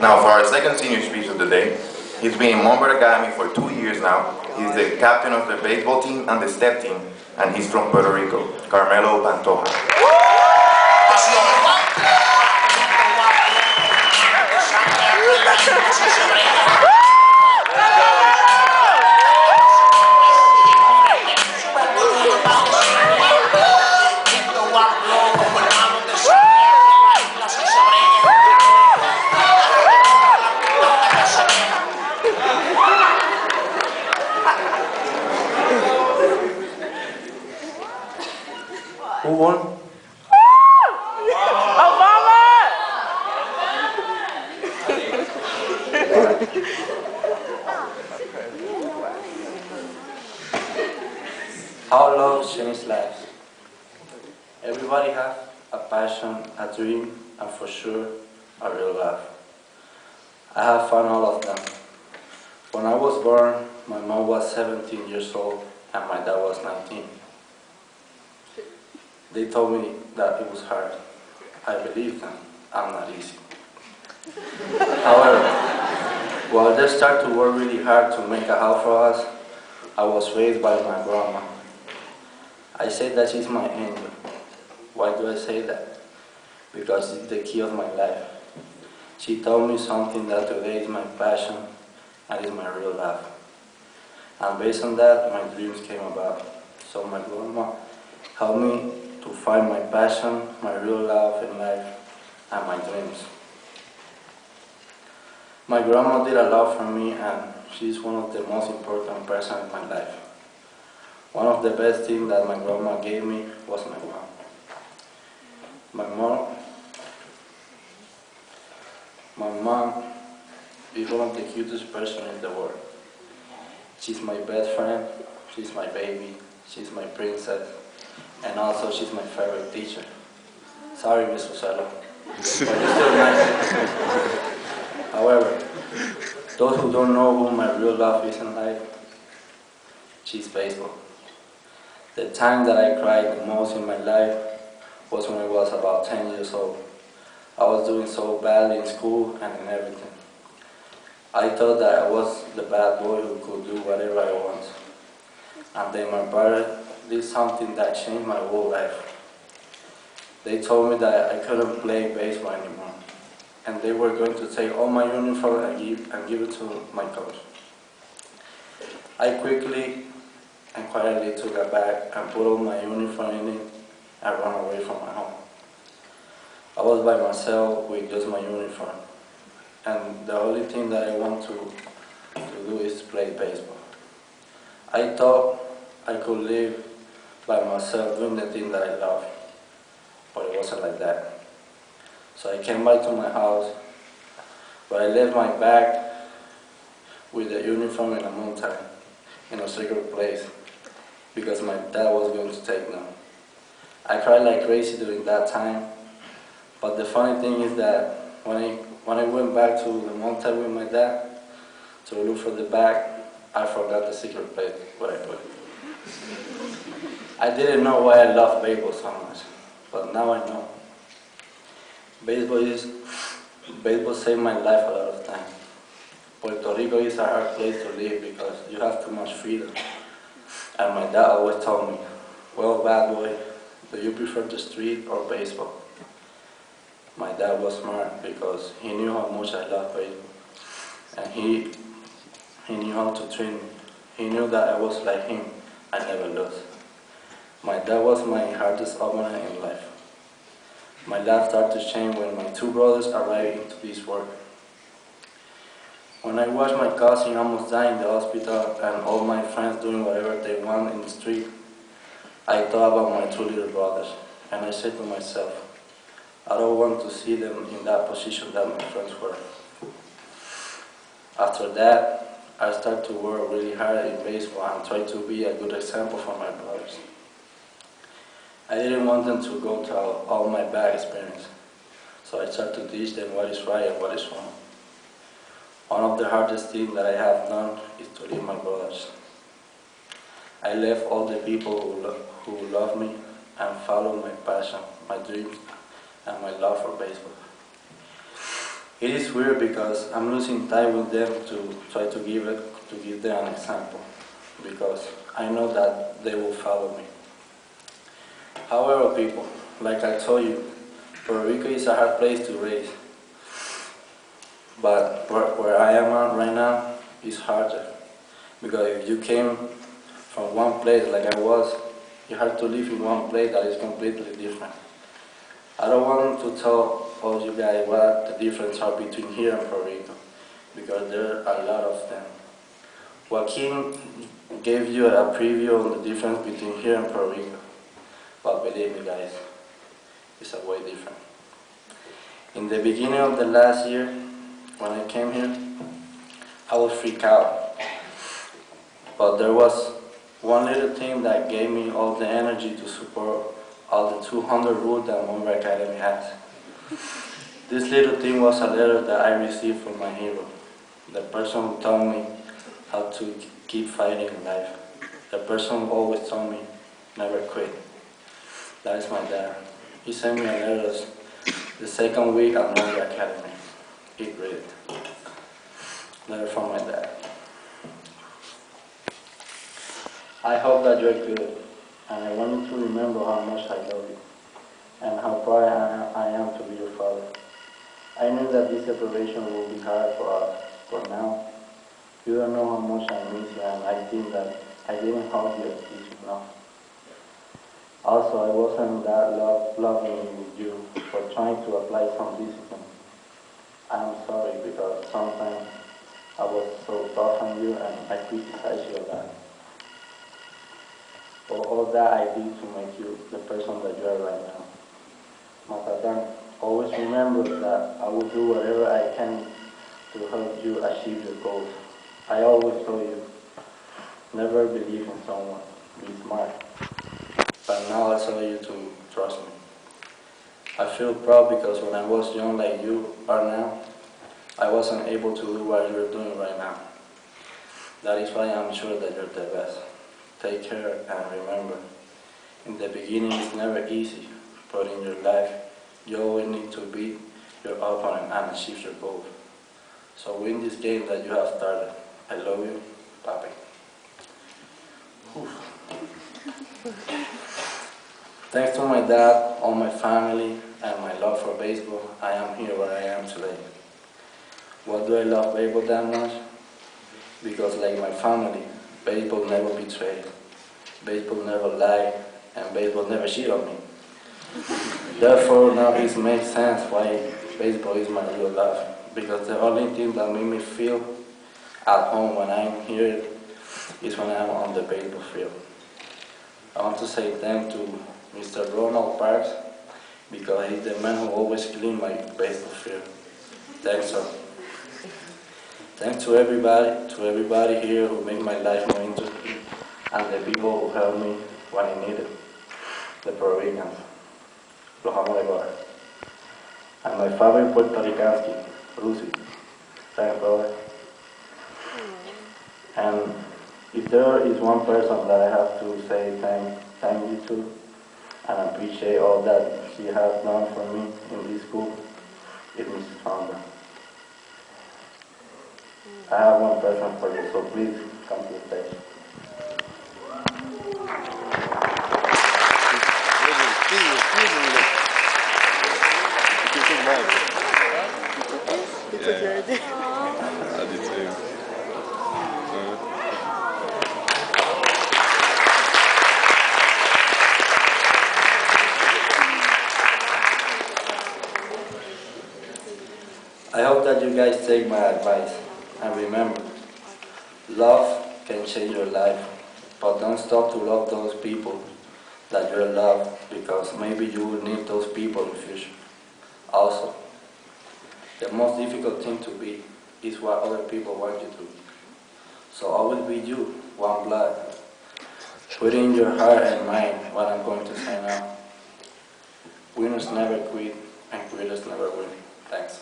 Now, for our second senior speech of the day, he's been in Monbert Academy for 2 years now. He's the captain of the baseball team and the step team, and he's from Puerto Rico, Carmelo Pantoja. Who won? Obama! How love changes lives. Everybody has a passion, a dream, and for sure, a real love. I have found all of them. When I was born, my mom was 17 years old and my dad was 19. They told me that it was hard. I believed them. I'm not easy. However, while they started to work really hard to make a house for us, I was raised by my grandma. I say that she's my angel. Why do I say that? Because it's the key of my life. She told me something that today is my passion and is my real love. And based on that, my dreams came about. So my grandma helped me to find my passion, my real love in life, and my dreams. My grandma did a lot for me, and she's one of the most important persons in my life. One of the best things that my grandma gave me was my mom. My mom is one of the cutest persons in the world. She's my best friend, she's my baby, she's my princess, and also she's my favorite teacher. Sorry, Miss Rosella, but you're still nice. However, those who don't know who my real love is in life, she's baseball. The time that I cried the most in my life was when I was about 10 years old. I was doing so badly in school and in everything. I thought that I was the bad boy who could do whatever I want. And then my brother did something that changed my whole life. They told me that I couldn't play baseball anymore, and they were going to take all my uniform and give it to my coach. I quickly and quietly took a bag and put all my uniform in it and ran away from my home. I was by myself with just my uniform, and the only thing that I want to do is play baseball. I thought I could live by myself doing the thing that I love, but it wasn't like that. So I came back to my house, but I left my bag with the uniform in a mountain, in a secret place, because my dad was going to take them. I cried like crazy during that time, but the funny thing is that when I went back to the mountain with my dad to look for the bag, I forgot the secret place where I put it. I didn't know why I loved baseball so much, but now I know. Baseball saved my life a lot of times. Puerto Rico is a hard place to live because you have too much freedom. And my dad always told me, well, bad boy, do you prefer the street or baseball? My dad was smart because he knew how much I loved baseball. And he knew how to train me. He knew that I was like him. I never lost. My dad was my hardest opponent in life. My life started to change when my two brothers arrived into this world. When I watched my cousin almost die in the hospital and all my friends doing whatever they want in the street, I thought about my two little brothers, and I said to myself, I don't want to see them in that position that my friends were. After that, I started to work really hard in baseball and try to be a good example for my brothers. I didn't want them to go through all my bad experience, so I started to teach them what is right and what is wrong. One of the hardest things that I have done is to leave my brothers. I left all the people who love me and follow my passion, my dreams, and my love for baseball. It is weird because I'm losing time with them to try to give them an example, because I know that they will follow me. However, people, like I told you, Puerto Rico is a hard place to raise, but where I am at right now is harder, because if you came from one place like I was, you have to live in one place that is completely different. I don't want to tell all you guys what the differences are between here and Puerto Rico, because there are a lot of them. Joaquin gave you a preview on the difference between here and Puerto Rico, but believe me guys, it's a way different. In the beginning of the last year, when I came here, I was freaked out, but there was one little thing that gave me all the energy to support all the 200 rules that Monroe Academy has. This little thing was a letter that I received from my hero, the person who taught me how to keep fighting in life, the person who always told me never quit. That is my dad. He sent me a letter the second week at Monroe Academy. Read it. Letter from my dad. I hope that you're good, and I want you to remember how much I love you, and how proud I am to be your father. I knew that this separation will be hard for us, but now, you don't know how much I miss you, and I think that I didn't hug you enough. Also, I wasn't that loving with you for trying to apply some discipline. I'm sorry because sometimes I was so tough on you and I criticized you a lot. For all that I did to make you the person that you are right now. Matatan, always remember that I will do whatever I can to help you achieve your goals. I always told you, never believe in someone, be smart. But now I tell you to trust me. I feel proud because when I was young like you are now, I wasn't able to do what you're doing right now. That is why I'm sure that you're the best. Take care and remember, in the beginning it's never easy, but in your life, you always need to beat your opponent and achieve your goals. So win this game that you have started. I love you, Papi. Thanks to my dad, all my family, and my love for baseball, I am here where I am today. Why do I love baseball that much? Because like my family, baseball never betrayed, baseball never lied, and baseball never cheated on me. Therefore, now it makes sense why baseball is my real love, because the only thing that makes me feel at home when I'm here is when I'm on the baseball field. I want to say thank to Mr. Ronald Parks, because he's the man who always cleaned my baseball field. Thanks, sir. Thanks to everybody here who made my life more interesting, and the people who helped me when I needed. The Puerto Ricans, los amo de corazón. And my father Puerto Ricansky, Lucy. Thanks, brother. And if there is one person that I have to say thank you to, and appreciate all that she has done for me in this school, it's Mrs. Fonda. I have one present for you, so please come to the stage. I did too. I hope that you guys take my advice, and remember, love can change your life, but don't stop to love those people that you love, because maybe you will need those people in the future. Also, the most difficult thing to be is what other people want you to be. So always be you, one blood. Put in your heart and mind what I'm going to say now. Winners never quit, and quitters never win. Thanks.